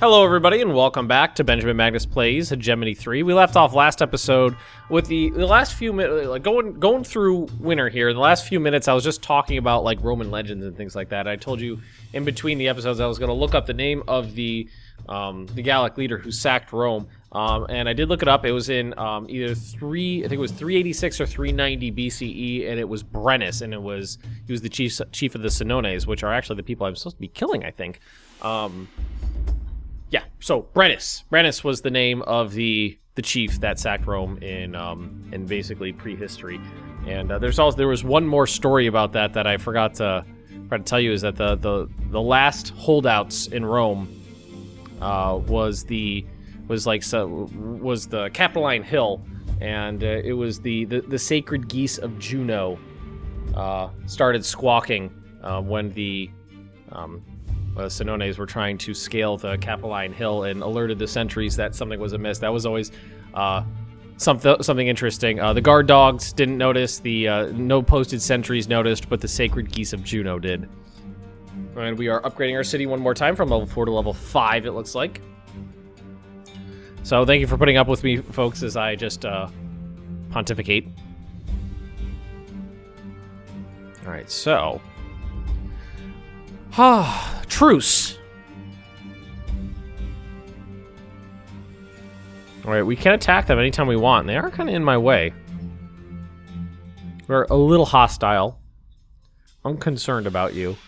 Hello, everybody, and welcome back to Benjamin Magnus Plays Hegemony 3. We left off last episode with the last few minutes, like going through winter here. In the last few minutes, I was just talking about like Roman legends and things like that. I told you in between the episodes I was going to look up the name of the Gallic leader who sacked Rome, and I did look it up. It was in either 386 or 390 BCE, and it was Brennus, and he was the chief of the Senones, which are actually the people I'm supposed to be killing, I think. Yeah, so Brennus. Brennus was the name of the chief that sacked Rome in basically prehistory. And there was one more story about that I forgot to tell you, is that the last holdouts in Rome was the Capitoline Hill, and it was the sacred geese of Juno started squawking when the Senones were trying to scale the Capitoline Hill and alerted the sentries that something was amiss. That was always something interesting. The guard dogs didn't notice, the no posted sentries noticed, but the sacred geese of Juno did. And we are upgrading our city one more time from level 4 to level 5, it looks like. So thank you for putting up with me, folks, as I just pontificate. Alright, so... truce. Alright, we can attack them anytime we want, and they are kind of in my way. We're a little hostile. I'm concerned about you.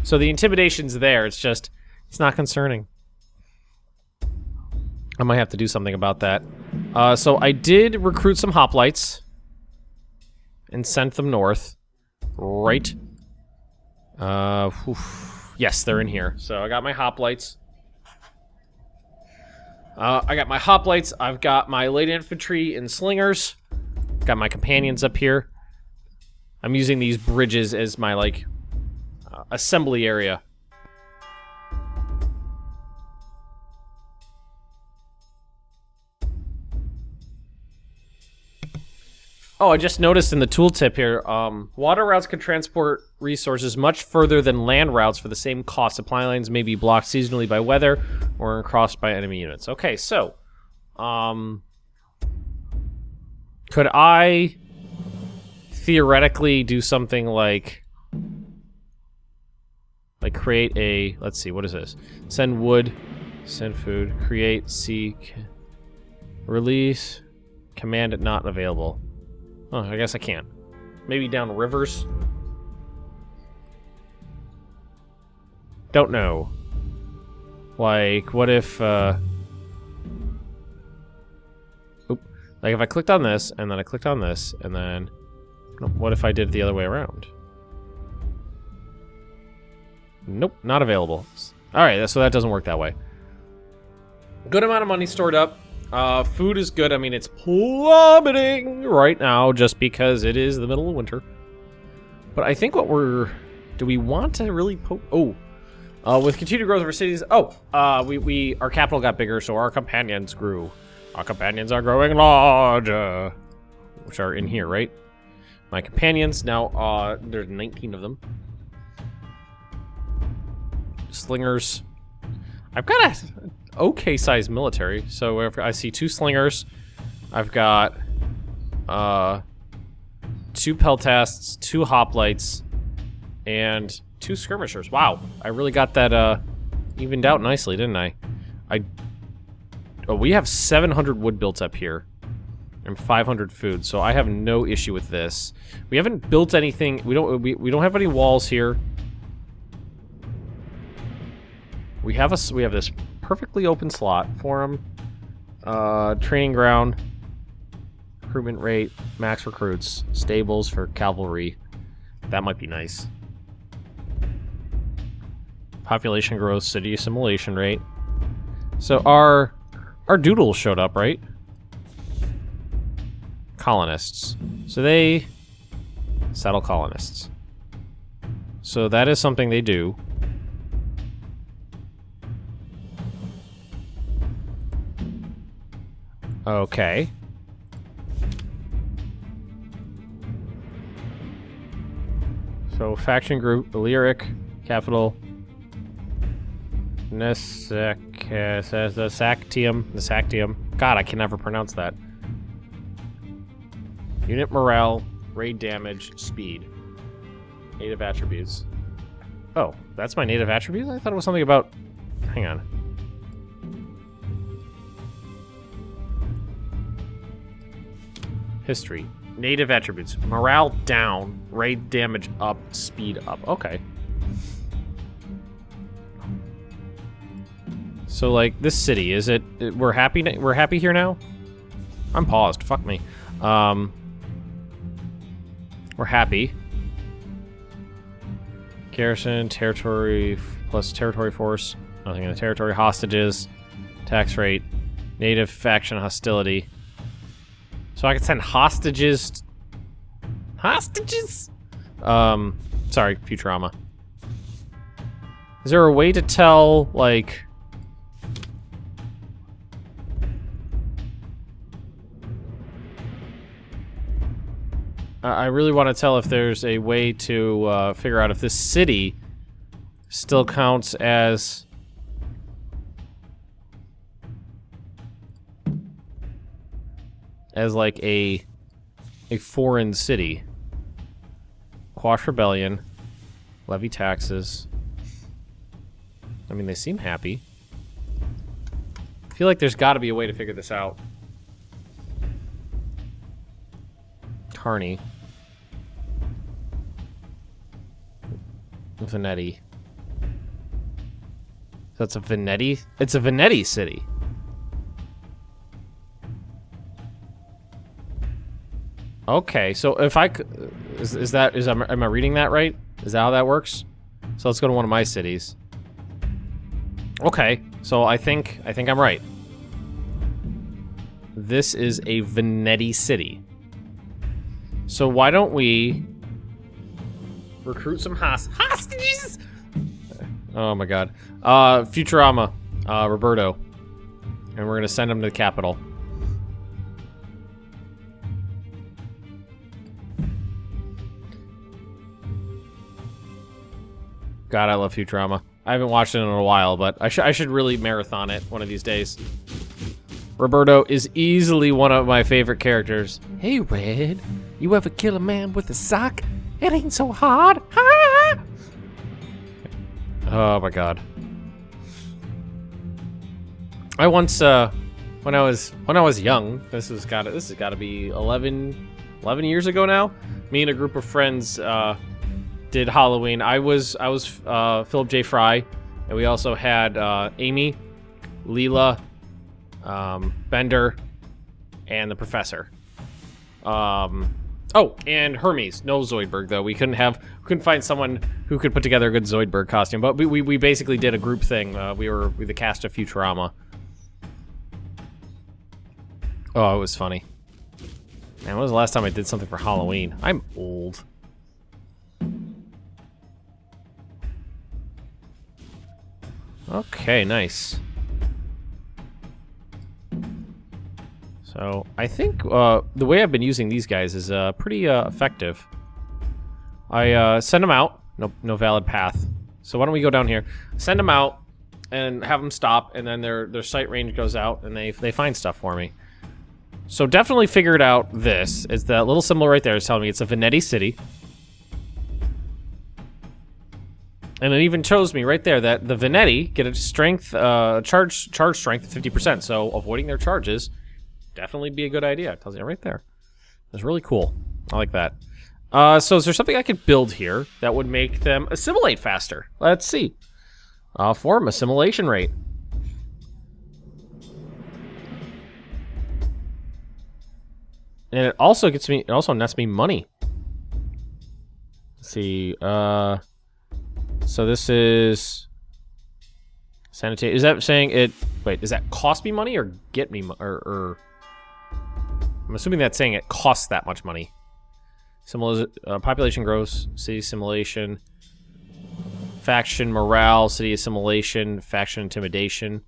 So the intimidation's there, it's not concerning. I might have to do something about that. So I did recruit some hoplites and sent them north. Right. Yes, they're in here. So I got my hoplites. I've got my light infantry and slingers. Got my companions up here. I'm using these bridges as my, like, assembly area. Oh, I just noticed in the tooltip here, water routes can transport resources much further than land routes for the same cost. Supply lines may be blocked seasonally by weather or crossed by enemy units. Okay, so, could I theoretically do something like create a, let's see, what is this? Send wood, send food, create, seek, release, command it not available. Oh, I guess I can't. Maybe down rivers? Don't know. Like, what if, Like, if I clicked on this, and then I clicked on this, and then... What if I did it the other way around? Nope, not available. Alright, so that doesn't work that way. Good amount of money stored up. Food is good. I mean, it's plummeting right now just because it is the middle of winter. But I think do we want to really with continued growth of our cities, our capital got bigger, so our companions grew. Our companions are growing larger, which are in here, right? My companions, now, there's 19 of them. Slingers. I've got a okay-sized military. So if I see 2 slingers, I've got 2 peltasts, 2 hoplites, and 2 skirmishers. Wow, I really got that evened out nicely, didn't I? We have 700 wood built up here and 500 food, so I have no issue with this. We haven't built anything. We don't have any walls here. We have this perfectly open slot, forum, training ground, recruitment rate, max recruits, stables for cavalry. That might be nice. Population growth, city assimilation rate. So our doodles showed up, right? Colonists. So they settle colonists. So that is something they do. Okay. So faction group, Illyric, capital, Nesek, Okay, says the Sactium. God, I can never pronounce that. Unit morale, raid damage, speed. Native attributes. Oh, that's my native attribute? I thought it was something about... Hang on. History. Native attributes. Morale down, raid damage up, speed up. Okay. So, like, this city, is it... We're happy here now? I'm paused. Fuck me. We're happy. Garrison, territory, plus territory force. Nothing in the territory. Hostages. Tax rate. Native faction hostility. So I can send hostages... Hostages? Sorry, Futurama. Is there a way to tell, like... I really want to tell if there's a way to figure out if this city still counts as... like a foreign city. Quash rebellion. Levy taxes. I mean, they seem happy. I feel like there's got to be a way to figure this out. Carney. Venetti. That's a Venetti? It's a Venetti city. Okay, so if I could... Am I reading that right? Is that how that works? So let's go to one of my cities. Okay, so I think I'm right. This is a Venetti city. So why don't we recruit some hostages? Oh my god. Futurama, Roberto. And we're gonna send him to the capital. God, I love Futurama. I haven't watched it in a while, but I should really marathon it one of these days. Roberto is easily one of my favorite characters. Hey, Red, you ever kill a man with a sock? It ain't so hard. Ha! Oh my god. I once, when I was young, this has got to be 11 years ago now. Me and a group of friends did Halloween. I was Philip J. Fry, and we also had Amy, Leela, Bender, and the Professor. Oh, and Hermes. No Zoidberg though. We couldn't find someone who could put together a good Zoidberg costume. But we basically did a group thing. We were the cast of Futurama. Oh, it was funny. Man, when was the last time I did something for Halloween? I'm old. Okay, nice. So, I think the way I've been using these guys is pretty effective. I send them out. No valid path. So why don't we go down here? Send them out and have them stop, and then their sight range goes out, and they find stuff for me. So definitely figured out this. It's that little symbol right there is telling me it's a Venetti city. And it even shows me right there that the Venetti get a strength, charge strength of 50%. So avoiding their charges definitely be a good idea. It tells you right there. That's really cool. I like that. So is there something I could build here that would make them assimilate faster? Let's see. Form assimilation rate. And it also gets me. It also nets me money. Let's see. So this is sanitate. Is that saying it? Wait, does that cost me money or get me or? I'm assuming that's saying it costs that much money. Population growth, city assimilation, faction morale, city assimilation, faction intimidation,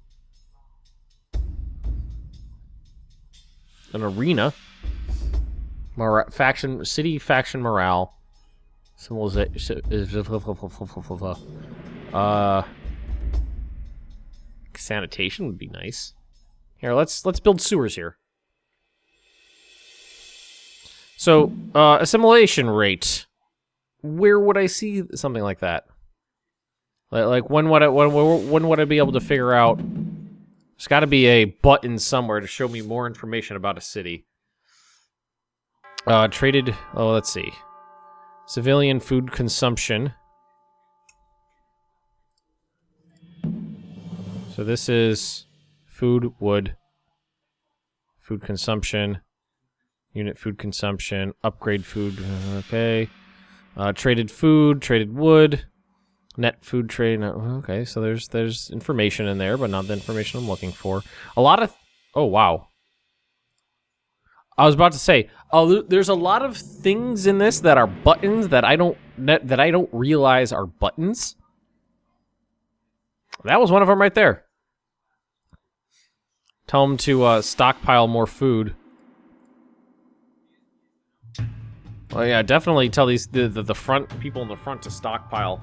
an arena, faction, city faction morale, sanitation would be nice. Here, let's build sewers here. So, assimilation rate. Where would I see something like that? Like when would I be able to figure out? There's got to be a button somewhere to show me more information about a city. Traded. Oh, let's see. Civilian food consumption. So this is food, wood, food consumption, unit food consumption, upgrade food. Okay. Traded food, traded wood. Net food trade. Okay, so there's information in there, but not the information I'm looking for. A lot of... Oh, wow. I was about to say, there's a lot of things in this that are buttons that I don't realize are buttons. That was one of them right there. Tell them to stockpile more food. Well, yeah, definitely tell these the front people in the front to stockpile.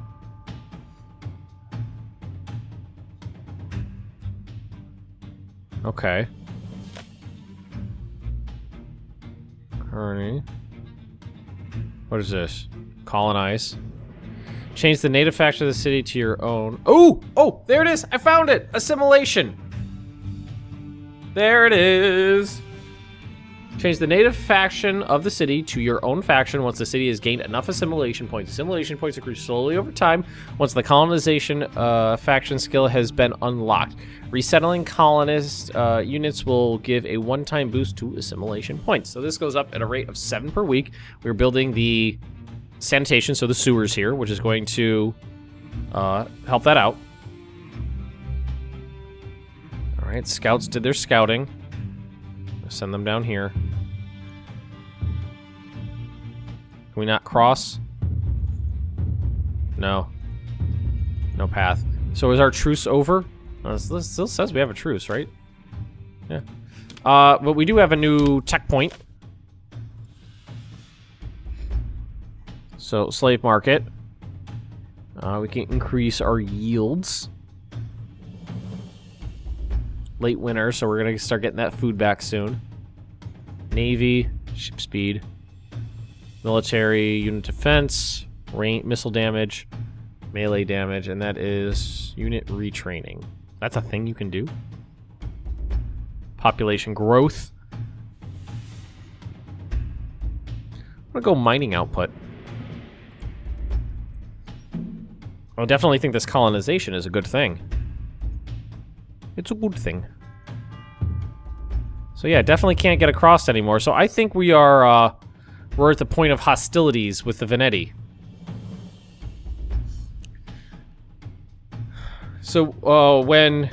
Okay. Kearney. What is this? Colonize. Change the native faction of the city to your own. Oh! Oh! There it is! I found it! Assimilation! There it is! Change the native faction of the city to your own faction once the city has gained enough assimilation points. Assimilation points accrue slowly over time once the colonization faction skill has been unlocked. Resettling colonist units will give a one-time boost to assimilation points. So this goes up at a rate of 7 per week. We're building the sanitation, so the sewers here, which is going to help that out. All right, scouts did their scouting. Send them down here. Can we not cross? No. No path. So is our truce over? This still says we have a truce, right? Yeah. But we do have a new checkpoint. So, slave market. We can increase our yields. Late winter, so we're gonna start getting that food back soon. Navy, ship speed, military, unit defense, missile damage, melee damage, and that is unit retraining. That's a thing you can do. Population growth. I'm gonna go mining output. I definitely think this colonization is a good thing. It's a good thing. So yeah, definitely can't get across anymore. So I think we are, we're at the point of hostilities with the Veneti. So when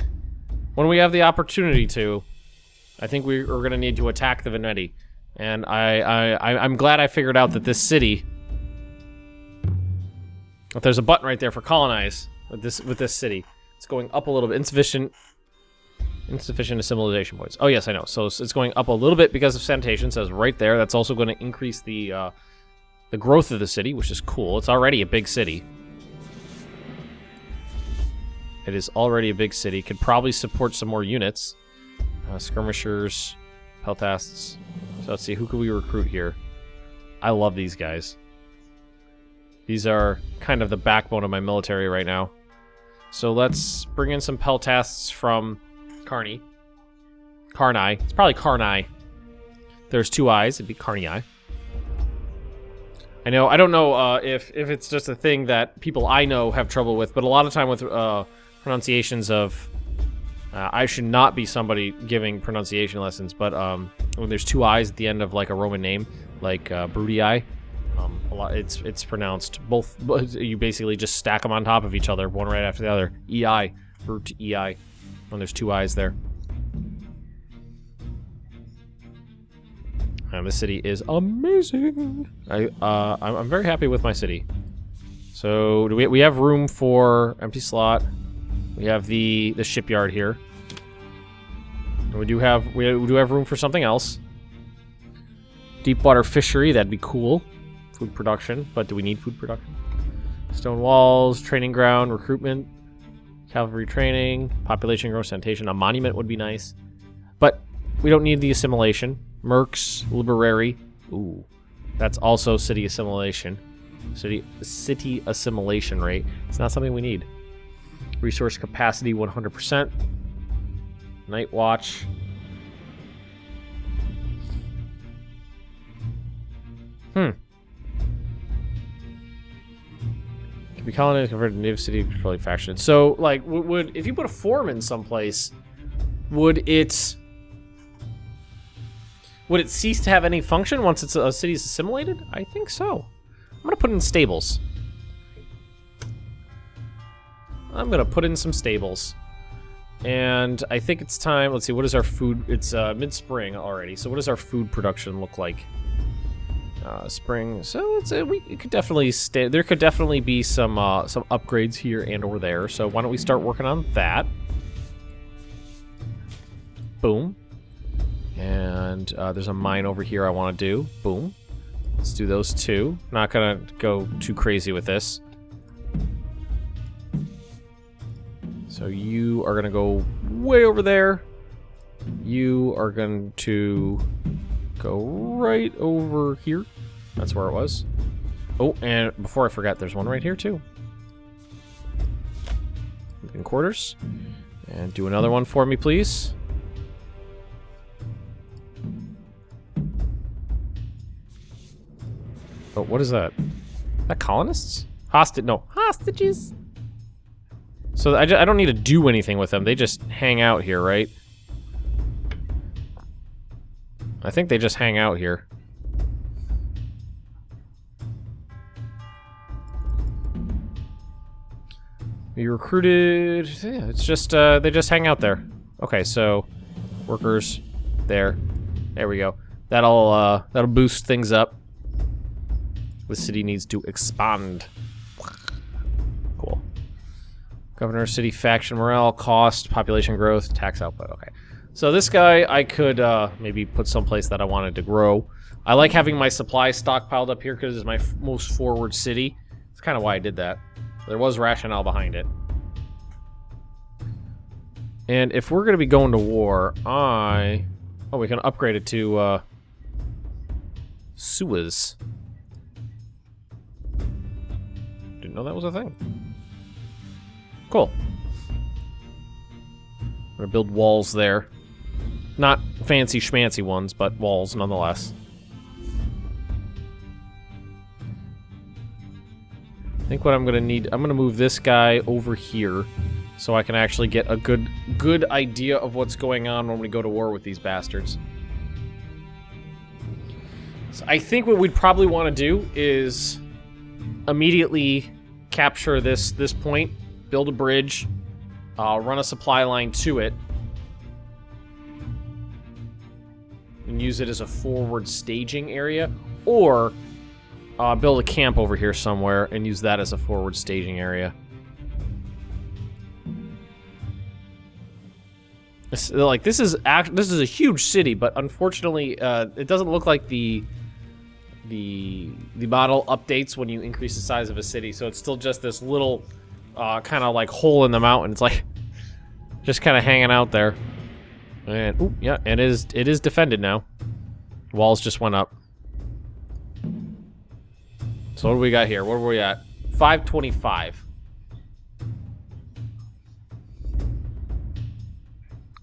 we have the opportunity to, I think we're going to need to attack the Veneti. And I'm glad I figured out that this city, if there's a button right there for colonize with this city, it's going up a little bit. Insufficient assimilation points. Oh yes, I know. So it's going up a little bit because of sanitation. It says right there. That's also going to increase the growth of the city, which is cool. It's already a big city. It is already a big city. Could probably support some more units. Skirmishers, peltasts. So let's see, who could we recruit here? I love these guys. These are kind of the backbone of my military right now. So let's bring in some peltasts from Carney. Carni. It's probably Carni. There's 2 eyes. It'd be Carni. I know. I don't know if it's just a thing that people I know have trouble with, but a lot of time with pronunciations of... I should not be somebody giving pronunciation lessons, but when there's 2 eyes at the end of like a Roman name, like Bruttii, a lot it's pronounced both. You basically just stack them on top of each other, one right after the other. EI, Brut EI, when there's 2 eyes there. And the city is amazing. I'm very happy with my city. So do we have room for empty slot? We have the shipyard here. And we do have room for something else. Deep water fishery, that'd be cool. Food production, but do we need food production? Stone walls, training ground, recruitment. Cavalry training, population growth, sanitation. A monument would be nice. But we don't need the assimilation. Mercs, Liberary. Ooh. That's also city assimilation. City assimilation rate. It's not something we need. Resource capacity 100%. Night Watch. Can be colonized, converted to native city, controlling faction. So, like, would if you put a foreman someplace, would it cease to have any function once a city is assimilated? I think so. I'm gonna put in stables. I'm gonna put in some stables. And I think it's time, let's see, what is our food? It's mid-spring already, so what does our food production look like? Spring, so it could definitely stay. There could definitely be some upgrades here and or there. So why don't we start working on that? Boom. And there's a mine over here I want to do. Boom. Let's do those two. Not gonna go too crazy with this. So you are gonna go way over there. You are going to go right over here. That's where it was. Oh, and before I forget, there's one right here too. Living quarters. And do another one for me, please. Oh, what is that? Is that colonists? Hostages. So I don't need to do anything with them. They just hang out here, right? I think they just hang out here. You recruited... Yeah, it's just, they just hang out there. Okay, so... Workers. There. There we go. That'll boost things up. The city needs to expand. Cool. Governor, city faction morale, cost, population growth, tax output. Okay. So this guy, I could maybe put someplace that I wanted to grow. I like having my supplies stockpiled up here because it's my most forward city. That's kind of why I did that. There was rationale behind it. And if we're going to be going to war, oh, we can upgrade it to Suez. Didn't know that was a thing. Cool. I'm going to build walls there. Not fancy schmancy ones, but walls nonetheless. I think what I'm gonna need, I'm gonna move this guy over here so I can actually get a good idea of what's going on when we go to war with these bastards. So I think what we'd probably want to do is immediately capture this point, build a bridge, run a supply line to it, and use it as a forward staging area, or build a camp over here somewhere and use that as a forward staging area. This is a huge city, but unfortunately, it doesn't look like the model updates when you increase the size of a city. So it's still just this little kind of like hole in the mountain. It's like just kind of hanging out there. And ooh, yeah, it is defended now. Walls just went up. So what do we got here? Where were we at? 525.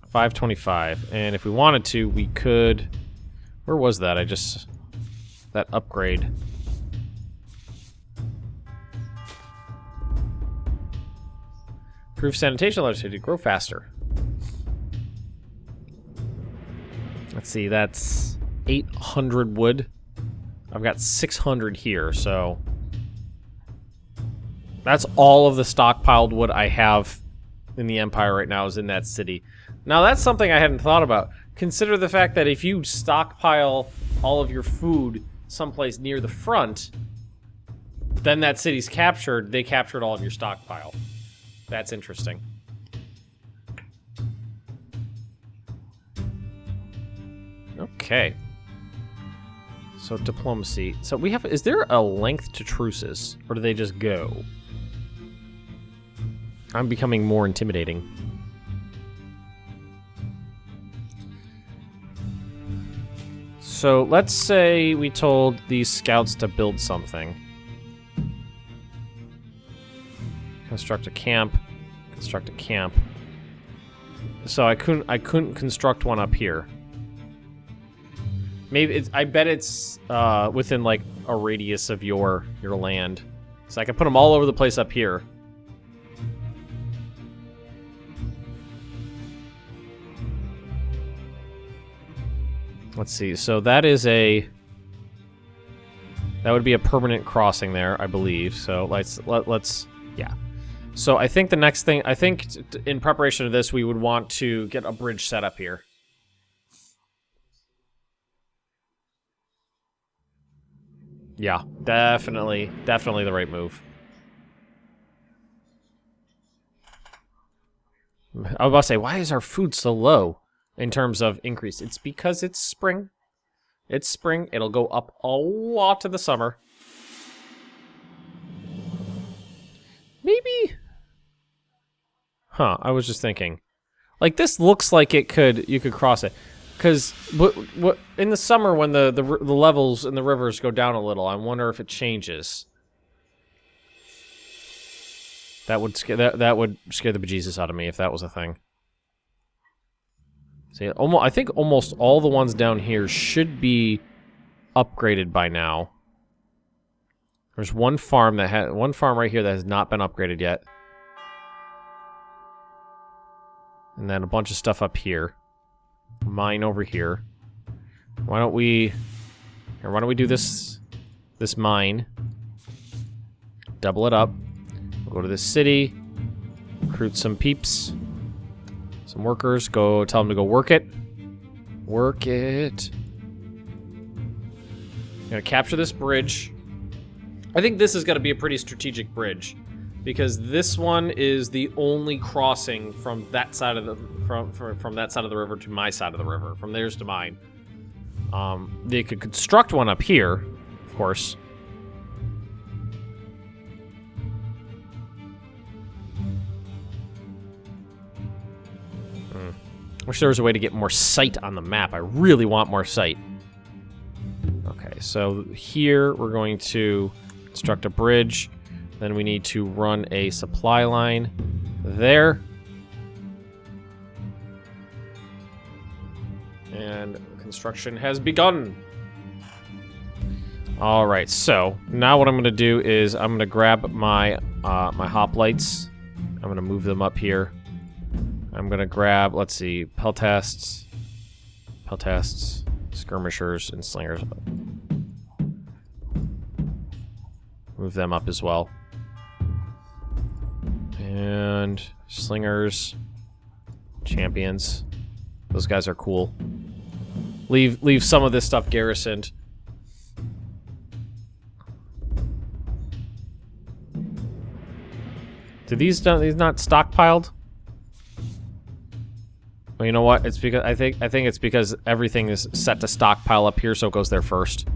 525. And if we wanted to, we could... Where was that? That upgrade. Improve sanitation electricity to grow faster. Let's see, that's 800 wood. I've got 600 here, so... That's all of the stockpiled wood I have in the Empire right now is in that city. Now, that's something I hadn't thought about. Consider the fact that if you stockpile all of your food someplace near the front, then that city's captured, they captured all of your stockpile. That's interesting. Okay. So diplomacy. So we have, is there a length to truces? Or do they just go? I'm becoming more intimidating. So let's say we told these scouts to build something. Construct a camp. Construct a camp. So I couldn't construct one up here. Maybe it's, I bet it's within like a radius of your land. So I can put them all over the place up here. Let's see. So that is that would be a permanent crossing there, I believe. So let's yeah. So I think the next thing, in preparation of this, we would want to get a bridge set up here. Yeah, definitely the right move. I was about to say, why is our food so low in terms of increase? It's because it's spring. It's spring. It'll go up a lot in the summer. Maybe. Huh, I was just thinking. Like, this looks like you could cross it. Because what in the summer when the levels in the rivers go down a little, I wonder if it changes. That would scare the bejesus out of me if that was a thing. See, I think almost all the ones down here should be upgraded by now. There's one farm right here that has not been upgraded yet. And then a bunch of stuff up here. Mine over here. Why don't we do this mine? Double it up. We'll go to this city. Recruit some peeps. Some workers. Go tell them to go work it. Work it. Gonna capture this bridge. I think this is gonna be a pretty strategic bridge. Because this one is the only crossing from that side of the from that side of the river to my side of the river, from theirs to mine. They could construct one up here, of course. Wish there was a way to get more sight on the map. I really want more sight. Okay, so here we're going to construct a bridge. Then we need to run a supply line there. And construction has begun. All right, so now what I'm going to do is I'm going to grab my my hoplites. I'm going to move them up here. I'm going to grab, let's see, peltasts, skirmishers, and slingers. Move them up as well. And slingers, champions. Those guys are cool. Leave some of this stuff garrisoned. Do these not stockpiled? Well, you know what? It's because I think it's because everything is set to stockpile up here, so it goes there first.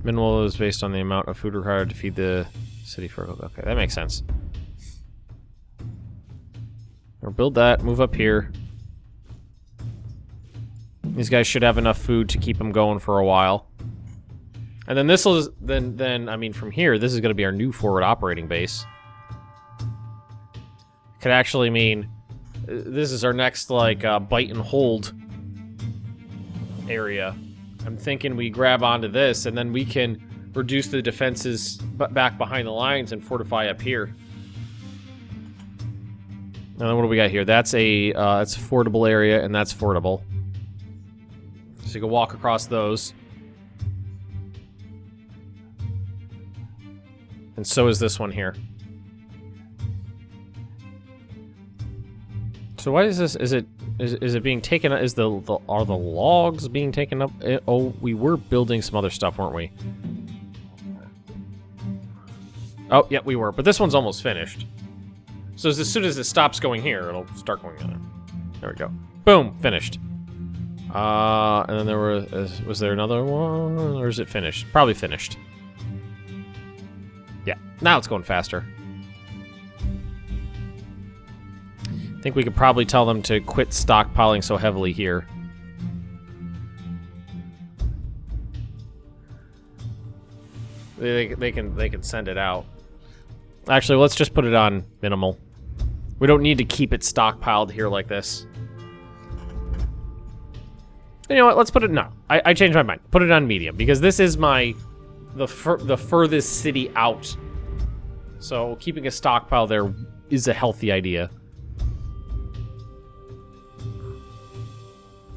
Minimal is based on the amount of food required to feed the city for... Okay, that makes sense. Or build that, move up here. These guys should have enough food to keep them going for a while. And then this will... Then, I mean, from here, this is going to be our new forward operating base. Could actually mean... This is our next, like, bite and hold area. I'm thinking we grab onto this, and then we can reduce the defenses back behind the lines and fortify up here. And then what do we got here? That's that's a fordable area, and that's fordable. So you can walk across those. And so is this one here. So why is this? Is it being taken up? Are the logs being taken up? Oh, we were building some other stuff, weren't we? Oh, yeah, we were. But this one's almost finished. So as soon as it stops going here, it'll start going there. There we go. Boom, finished. And then there was there another one, or is it finished? Probably finished. Yeah, Now it's going faster. I think we could probably tell them to quit stockpiling so heavily here. They can send it out. Actually, let's just put it on minimal. We don't need to keep it stockpiled here like this. You know what? Let's put it... No, I changed my mind. Put it on medium, because this is the furthest city out. So keeping a stockpile there is a healthy idea.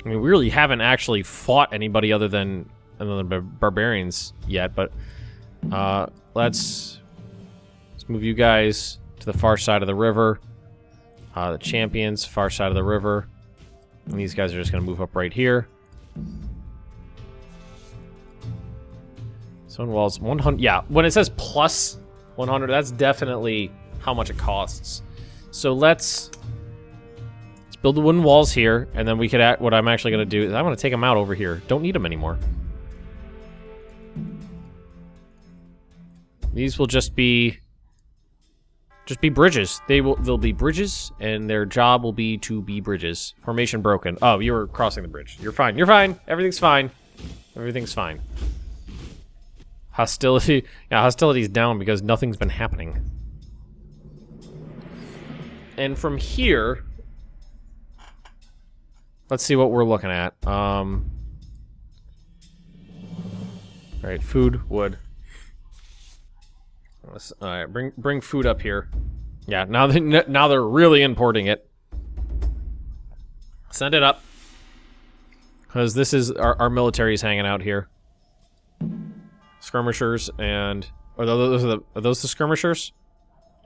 I mean, we really haven't actually fought anybody other than the barbarians yet, but let's move you guys to the far side of the river. The champions, far side of the river. And these guys are just going to move up right here. Stone walls, 100. Yeah, when it says plus 100, that's definitely how much it costs. So let's build the wooden walls here, and then we could what I'm actually going to do is I'm going to take them out over here. Don't need them anymore. These will just be bridges. They'll be bridges, and their job will be to be bridges. Formation broken. Oh, you were crossing the bridge. You're fine. You're fine. Everything's fine. Everything's fine. Hostility. Yeah, hostility's down because nothing's been happening. And from here, let's see what we're looking at. All right, food, wood. All right, bring food up here. Yeah, now they're really importing it. Send it up, because this is our military's hanging out here. Skirmishers and are those the skirmishers?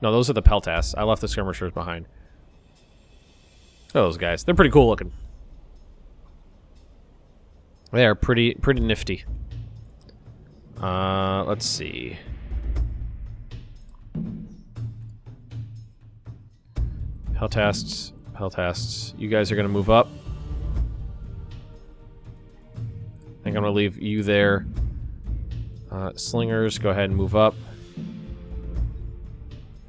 No, those are the peltasts. I left the skirmishers behind. Oh, those guys, they're pretty cool looking. They are pretty nifty. Let's see. Peltasts. You guys are gonna move up. I think I'm gonna leave you there. Slingers, go ahead and move up.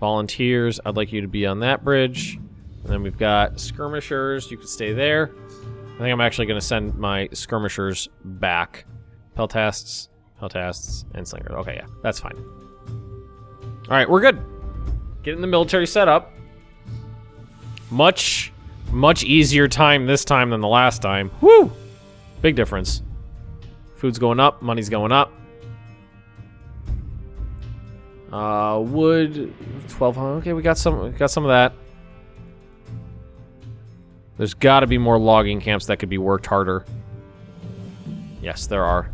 Volunteers, I'd like you to be on that bridge. And then we've got skirmishers, you can stay there. I think I'm actually gonna send my skirmishers back. Peltasts, and slingers. Okay, yeah, that's fine. Alright, we're good. Getting the military set up. Much easier time this time than the last time. Woo! Big difference. Food's going up, money's going up. Wood, 1,200. Okay, we got some of that. There's got to be more logging camps that could be worked harder. Yes, there are.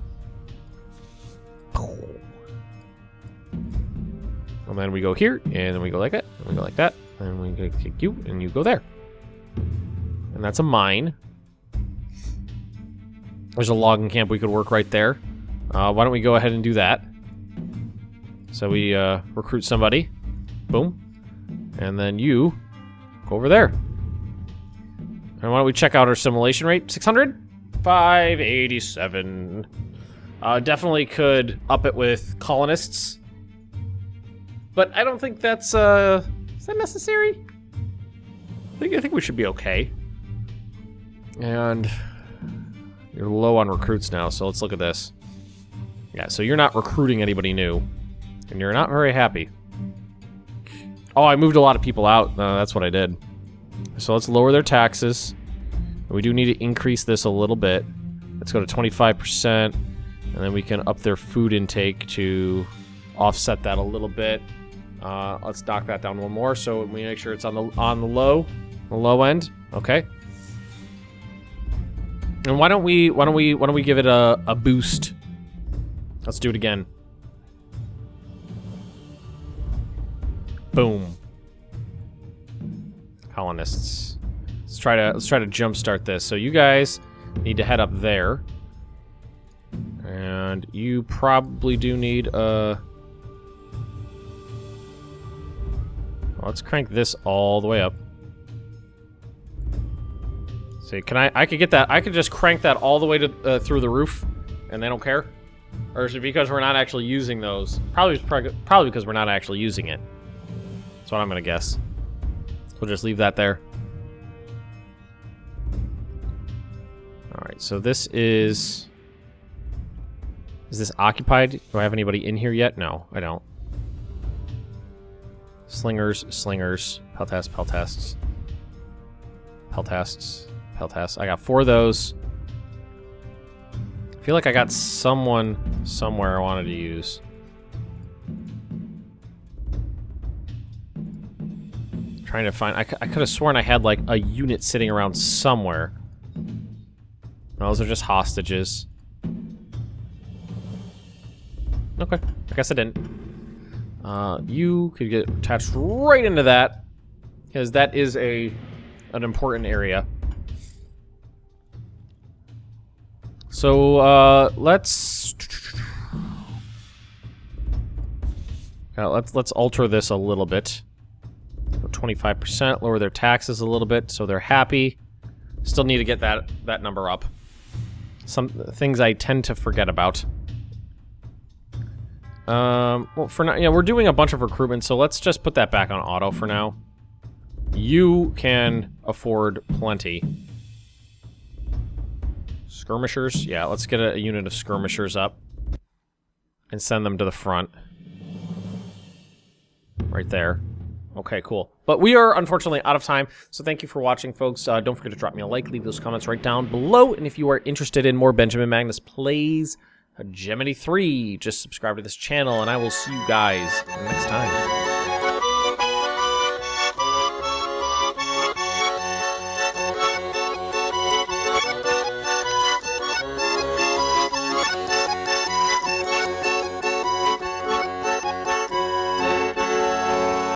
And then we go here, and then we go like that, and we go like that, and we go kick you, and you go there. And that's a mine. There's a logging camp we could work right there. Why don't we go ahead and do that? So we recruit somebody. Boom. And then you go over there. And why don't we check out our assimilation rate? 600? 587. Definitely could up it with colonists. But I don't think that's, is that necessary? I think we should be okay. And you're low on recruits now, so let's look at this. Yeah, so you're not recruiting anybody new. And you're not very happy. Oh, I moved a lot of people out. That's what I did. So let's lower their taxes. We do need to increase this a little bit. Let's go to 25%. And then we can up their food intake to offset that a little bit. Let's knock that down one more so we make sure it's on the low end. Okay. And why don't we give it a boost? Let's do it again. Boom. Colonists. Let's try to jumpstart this. So you guys need to head up there. And you probably do need let's crank this all the way up. See, I could get that. I could just crank that all the way to through the roof, and they don't care. Or is it because we're not actually using those? Probably because we're not actually using it. That's what I'm gonna guess. We'll just leave that there. Alright, so this is... Is this occupied? Do I have anybody in here yet? No, I don't. Slingers, peltasts, peltasts. I got 4 of those. I feel like I got someone somewhere I wanted to use. Trying to find... I could have sworn I had, like, a unit sitting around somewhere. No, those are just hostages. Okay, I guess I didn't. You could get attached right into that, because that is an important area. So let's alter this a little bit. 25%, lower their taxes a little bit, so they're happy. Still need to get that number up. Some things I tend to forget about. Well, for now, yeah, we're doing a bunch of recruitment, so let's just put that back on auto for now. You can afford plenty. Skirmishers? Yeah, let's get a unit of skirmishers up. And send them to the front. Right there. Okay, cool. But we are, unfortunately, out of time, so thank you for watching, folks. Don't forget to drop me a like, leave those comments right down below, and if you are interested in more Benjamin Magnus plays Hegemony 3, just subscribe to this channel, and I will see you guys next time.